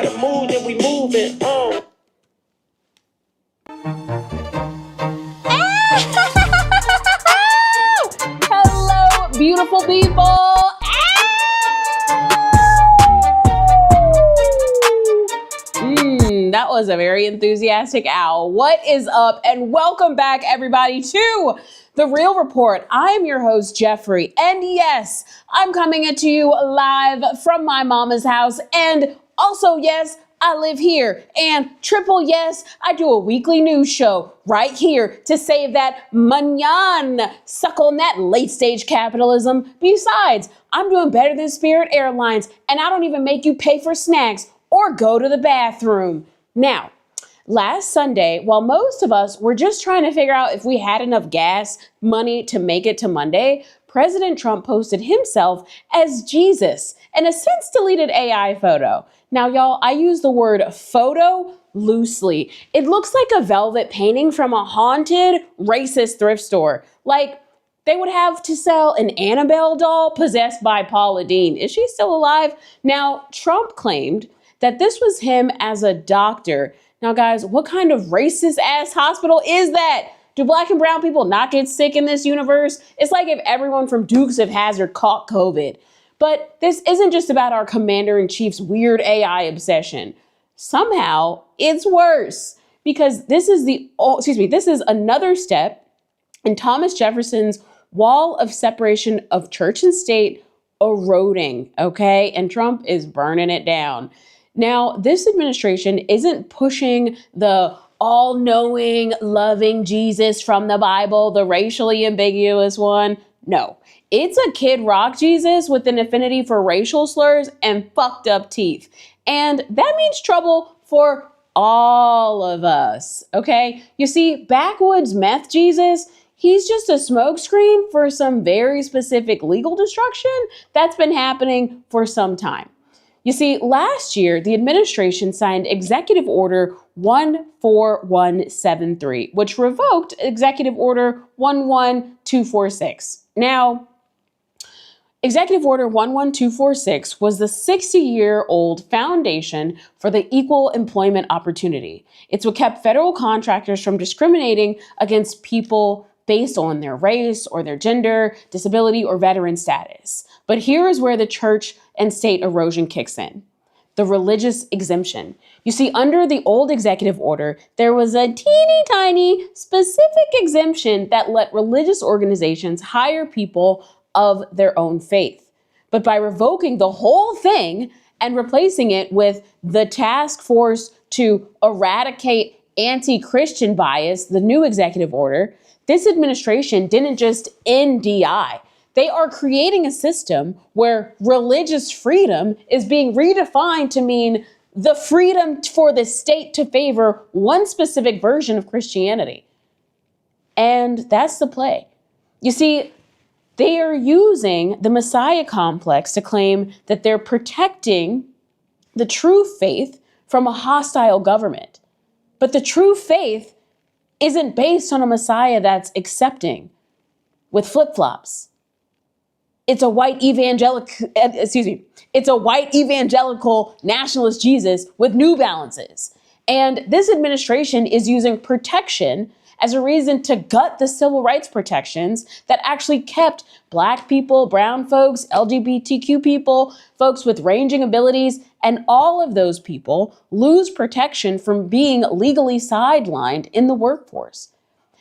gotta move, then we moving. Hello, beautiful people. That was a very enthusiastic owl. What is up? And welcome back, everybody, to The Real Report. I'm your host, Jeffrey. And yes, I'm coming at you live from my mama's house. And also, yes, I live here. And triple yes, I do a weekly news show right here to save that mañana, suckle on that late stage capitalism. Besides, I'm doing better than Spirit Airlines, and I don't even make you pay for snacks or go to the bathroom. Now, last Sunday, while most of us were just trying to figure out if we had enough gas money to make it to Monday, President Trump posted himself as Jesus in a since deleted AI photo. Now, y'all, I use the word photo loosely. It looks like a velvet painting from a haunted, racist thrift store. Like they would have to sell an Annabelle doll possessed by Paula Deen. Is she still alive? Now, Trump claimed that this was him as a doctor. Now, guys, what kind of racist ass hospital is that? Do black and brown people not get sick in this universe? It's like if everyone from Dukes of Hazzard caught COVID. But this isn't just about our commander-in-chief's weird AI obsession. Somehow, it's worse because this is another step in Thomas Jefferson's wall of separation of church and state eroding, okay? And Trump is burning it down. Now, this administration isn't pushing the all-knowing, loving Jesus from the Bible, the racially ambiguous one. No, it's a Kid Rock Jesus with an affinity for racial slurs and fucked up teeth. And that means trouble for all of us, okay? You see, backwoods meth Jesus, he's just a smokescreen for some very specific legal destruction that's been happening for some time. You see, last year, the administration signed Executive Order 14173, which revoked Executive Order 11246. Now, Executive Order 11246 was the 60-year-old foundation for the equal employment opportunity. It's what kept federal contractors from discriminating against people based on their race or their gender, disability, or veteran status. But here is where the church and state erosion kicks in. The religious exemption. You see, under the old executive order, there was a teeny tiny specific exemption that let religious organizations hire people of their own faith. But by revoking the whole thing and replacing it with the task force to eradicate anti-Christian bias, the new executive order, this administration didn't just end DI. They are creating a system where religious freedom is being redefined to mean the freedom for the state to favor one specific version of Christianity. And that's the play. You see, they are using the Messiah complex to claim that they're protecting the true faith from a hostile government. But the true faith isn't based on a Messiah that's accepting with flip-flops. It's a white evangelical nationalist Jesus with New Balances. And this administration is using protection as a reason to gut the civil rights protections that actually kept Black people, brown folks, LGBTQ people, folks with ranging abilities, and all of those people lose protection from being legally sidelined in the workforce.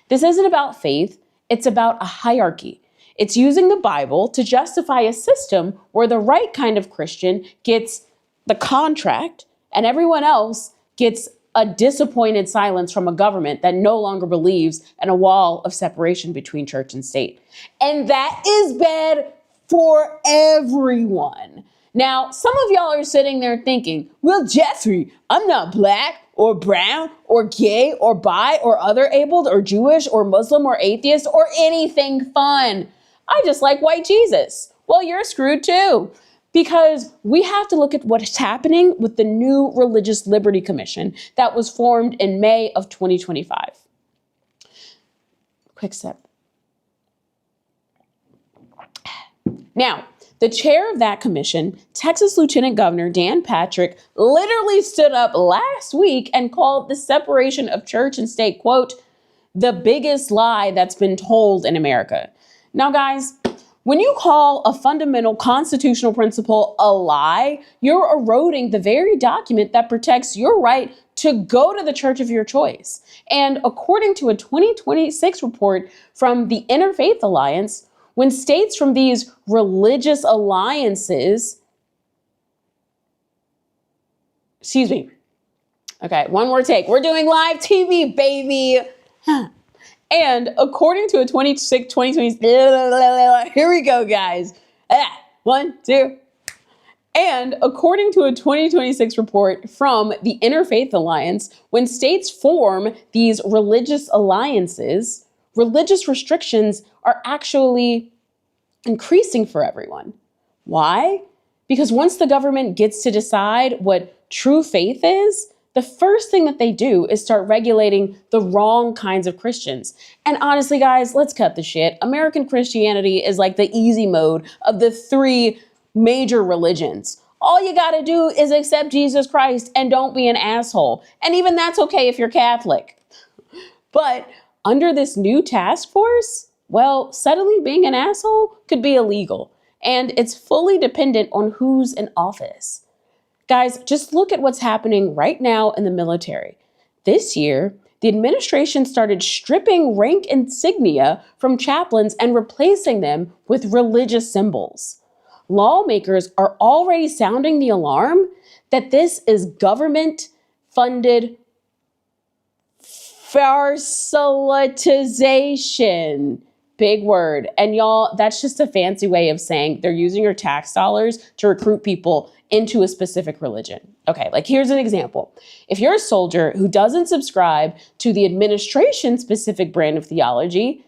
This isn't about faith, it's about a hierarchy. It's using the Bible to justify a system where the right kind of Christian gets the contract and everyone else gets a disappointed silence from a government that no longer believes in a wall of separation between church and state. And that is bad for everyone. Now, some of y'all are sitting there thinking, well, Jeffrey, I'm not Black or brown or gay or bi or other abled or Jewish or Muslim or atheist or anything fun. I just like white Jesus. Well, you're screwed too. Because we have to look at what's happening with the new Religious Liberty Commission that was formed in May of 2025. Quick sip. Now, The chair of that commission, Texas Lieutenant Governor Dan Patrick, literally stood up last week and called the separation of church and state, quote, the biggest lie that's been told in America. Now, guys, when you call a fundamental constitutional principle a lie, you're eroding the very document that protects your right to go to the church of your choice. And according to a 2026 report from the Interfaith Alliance, when states from these religious alliances, okay, one more take. We're doing live TV, baby. And according to a 2020, here we go, guys. 1, 2. And according to a 2026 report from the Interfaith Alliance, when states form these religious alliances, religious restrictions are actually increasing for everyone. Why? Because once the government gets to decide what true faith is, the first thing that they do is start regulating the wrong kinds of Christians. And honestly, guys, let's cut the shit. American Christianity is like the easy mode of the 3 major religions. All you gotta do is accept Jesus Christ and don't be an asshole. And even that's okay if you're Catholic. But under this new task force, well, suddenly being an asshole could be illegal. And it's fully dependent on who's in office. Guys, just look at what's happening right now in the military. This year, the administration started stripping rank insignia from chaplains and replacing them with religious symbols. Lawmakers are already sounding the alarm that this is government-funded proselytization. Big word. And y'all, that's just a fancy way of saying they're using your tax dollars to recruit people into a specific religion. Okay, like here's an example. If you're a soldier who doesn't subscribe to the administration-specific brand of theology,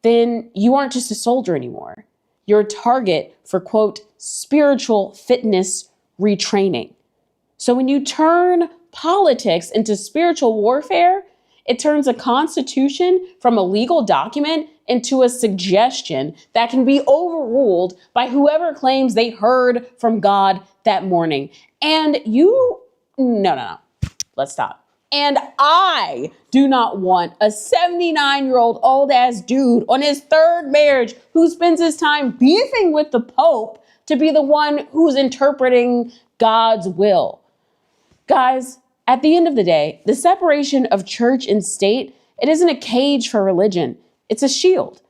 then you aren't just a soldier anymore. You're a target for, quote, spiritual fitness retraining. So when you turn politics into spiritual warfare, it turns a constitution from a legal document into a suggestion that can be overruled by whoever claims they heard from God that morning. And no, let's stop. And I do not want a 79-year-old old-ass dude on his 3rd marriage who spends his time beefing with the Pope to be the one who's interpreting God's will. Guys, at the end of the day, the separation of church and state, it isn't a cage for religion. It's a shield.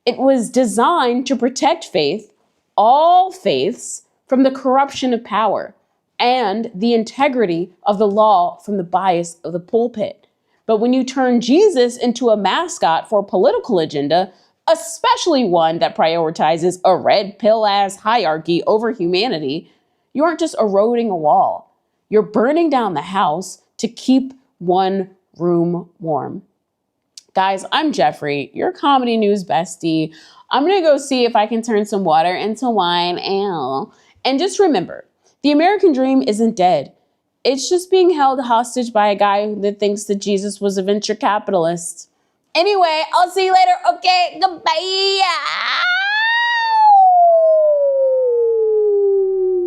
It was designed to protect faith, all faiths, from the corruption of power and the integrity of the law from the bias of the pulpit. But when you turn Jesus into a mascot for a political agenda, especially one that prioritizes a red pill-ass hierarchy over humanity, you aren't just eroding a wall. You're burning down the house to keep one room warm. Guys, I'm Jeffrey, your comedy news bestie. I'm gonna go see if I can turn some water into wine. And just remember, the American dream isn't dead. It's just being held hostage by a guy that thinks that Jesus was a venture capitalist. Anyway, I'll see you later. Okay, goodbye.